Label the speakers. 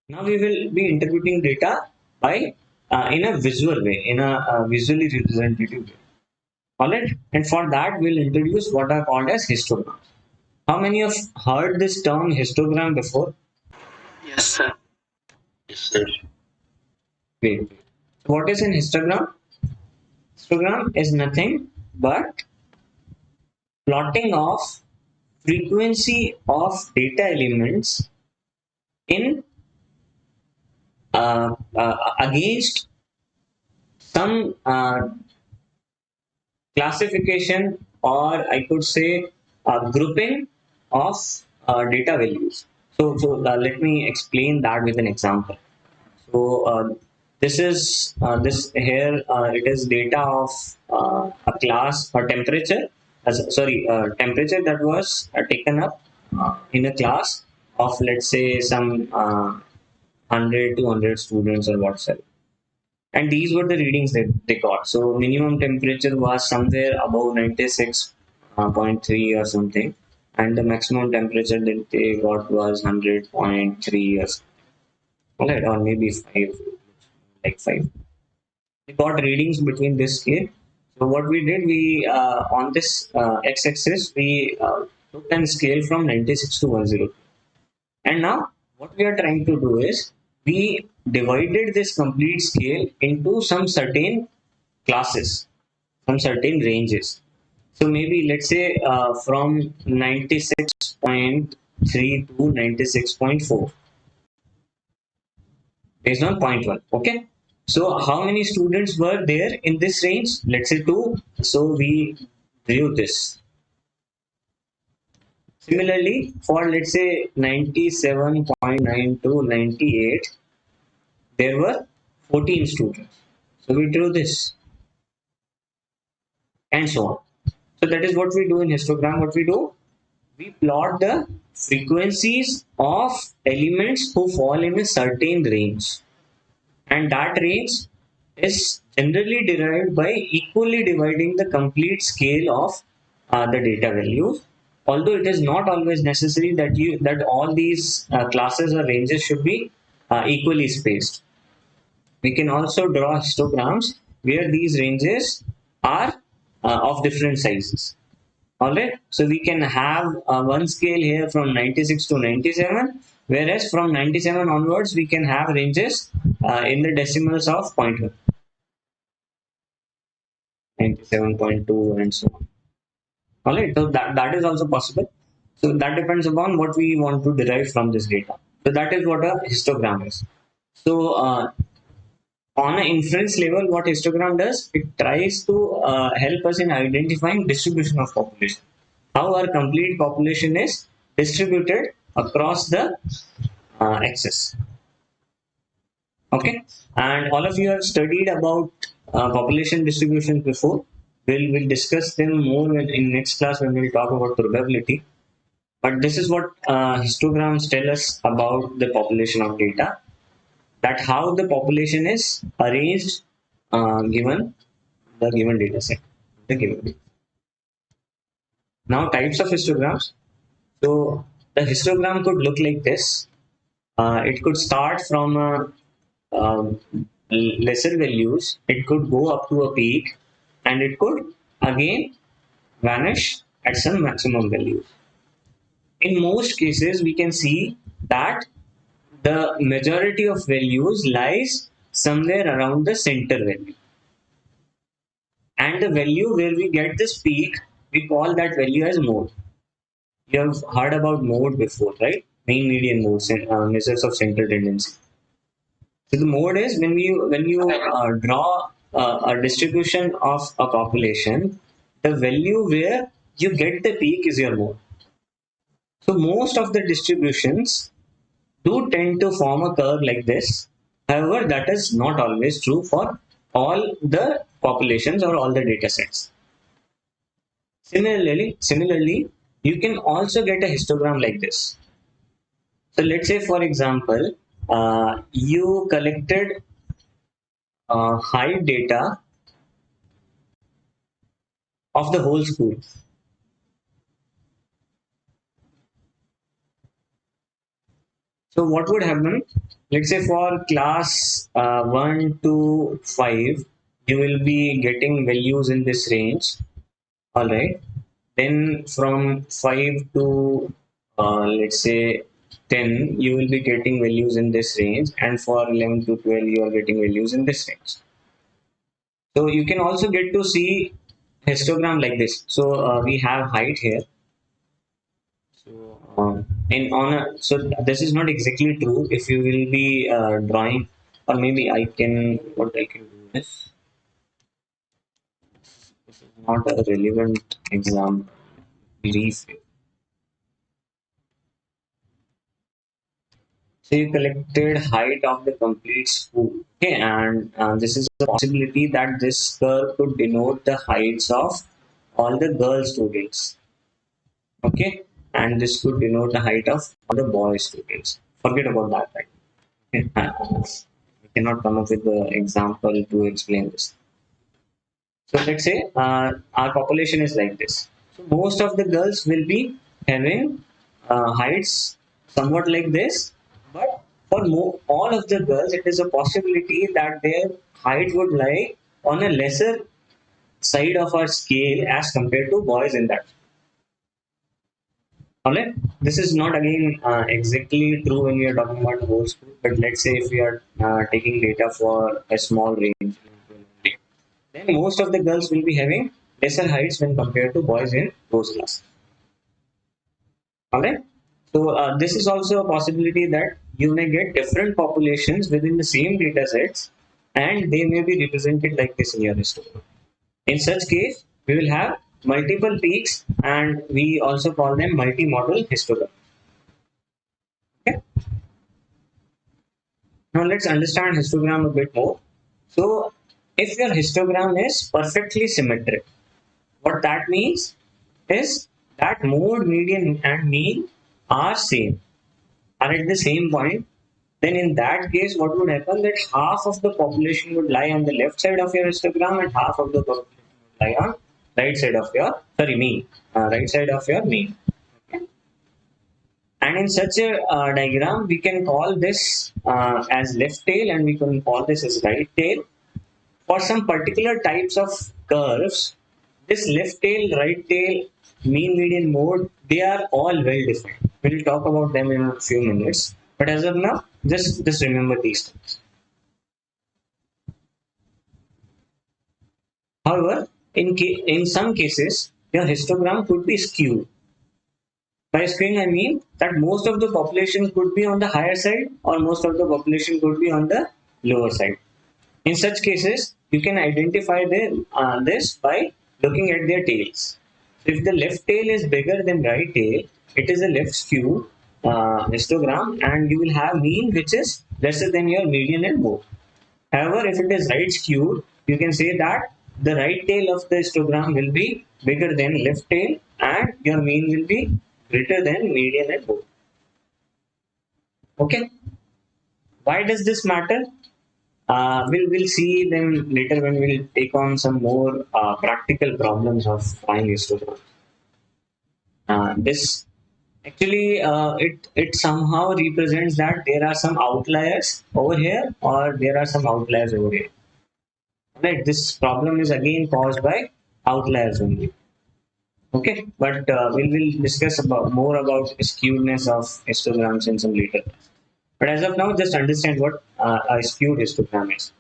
Speaker 1: Now we will be interpreting data by in a visual way, in a visually representative way. All right, and for that we'll introduce what are called as histograms. How many of heard this term histogram before?
Speaker 2: Yes, sir. Yes, sir.
Speaker 1: Wait. So what is an histogram? Histogram is nothing but plotting of frequency of data elements in against some classification, or I could say grouping of data values. So let me explain that with an example. So this is this here it is data of a class or temperature. Sorry, temperature that was taken up in a class of, let's say, some 100 to 100 students or whatsoever. And these were the readings that they got. So minimum temperature was somewhere above 96.3 or something, and the maximum temperature that they got was 100.3 or something. Right, or maybe 5, like 5. We got readings between this scale. So what we did, we on this x-axis we took a scale from 96 to 102. And now what we are trying to do is we divided this complete scale into some certain classes, some certain ranges. So maybe let's say from 96.3 to 96.4 based on point 1. Okay. So how many students were there in this range? Let's say 2. So we drew this. Similarly, for let's say 97.9 to 98, there were 14 students. So we drew this, and so on. So that is what we do in histogram. What we do, we plot the frequencies of elements who fall in a certain range, and that range is generally derived by equally dividing the complete scale of the data values. Although it is not always necessary that all these classes or ranges should be equally spaced. We can also draw histograms where these ranges are of different sizes. All right, so we can have one scale here from 96 to 97, whereas from 97 onwards we can have ranges in the decimals of 0.1, 97.2, and so on. All right, so that is also possible. So that depends upon what we want to derive from this data. So that is what a histogram is. So on an inference level, what histogram does, it tries to help us in identifying distribution of population, how our complete population is distributed across the axis. Okay, and all of you have studied about population distribution before. We'll discuss them more in next class when we'll talk about probability. But this is what histograms tell us about the population of data, that how the population is arranged given the given data set. The given data. Now, types of histograms. So, the histogram could look like this. It could start from um, lesser values, it could go up to a peak, and it could again vanish at some maximum values. In most cases, we can see that the majority of values lies somewhere around the center value, and the value where we get this peak, we call that value as mode. You have heard about mode before, right? Mean, median mode, measures of central tendency. So the mode is when you draw a distribution of a population, the value where you get the peak is your mode. So most of the distributions do tend to form a curve like this. However, that is not always true for all the populations or all the data sets. Similarly, you can also get a histogram like this. So let's say, for example, you collected height data of the whole school. So what would happen? Let's say for class 1 to 5, you will be getting values in this range. All right. Then from 5 to let's say 10, you will be getting values in this range, and for 11 to 12, you are getting values in this range. So you can also get to see histogram like this. So we have height here. So in on a so this is not exactly true. If you will be drawing, or maybe I can what I can do is this is not a relevant example. Rephrase. So you collected height of the complete school. Okay, and this is a possibility that this curve could denote the heights of all the girl students. Okay, and this could denote the height of all the boy students. Forget about that. Right? Okay. I cannot come up with the example to explain this. So let's say our population is like this. So most of the girls will be having heights somewhat like this, but for all of the girls, it is a possibility that their height would lie on a lesser side of our scale as compared to boys in that. Alright, this is not again exactly true when we are talking about the whole school, but let's say if we are taking data for a small range, then most of the girls will be having lesser heights when compared to boys in those classes. Alright, so this is also a possibility that you may get different populations within the same data sets, and they may be represented like this in your histogram. In such case, we will have multiple peaks, and we also call them multi-model histogram. Okay. Now let's understand histogram a bit more. So if your histogram is perfectly symmetric, what that means is that mode, median, and mean are same, are at the same point. Then in that case, what would happen? That half of the population would lie on the left side of your histogram, and half of the population would lie on right side of your mean, right side of your mean. Okay? And in such a diagram, we can call this as left tail, and we can call this as right tail. For some particular types of curves, this left tail, right tail, mean, median, mode, they are all well defined. We'll talk about them in a few minutes. But as of now, just remember these things. However, in some cases, your histogram could be skewed. By skewing, I mean that most of the population could be on the higher side, or most of the population could be on the lower side. In such cases, you can identify this by looking at their tails. So if the left tail is bigger than right tail, it is a left skewed histogram, and you will have mean which is lesser than your median and mode. However, if it is right skewed, you can say that the right tail of the histogram will be bigger than left tail, and your mean will be greater than median and mode. Okay. Why does this matter? We'll see them later when we'll take on some more practical problems of flying histograms. This actually it somehow represents that there are some outliers over here, or there are some outliers over here. Right? This problem is again caused by outliers only. Okay, but we will discuss about more about skewedness of histograms in some later. But as of now, just understand what a skewed histogram is.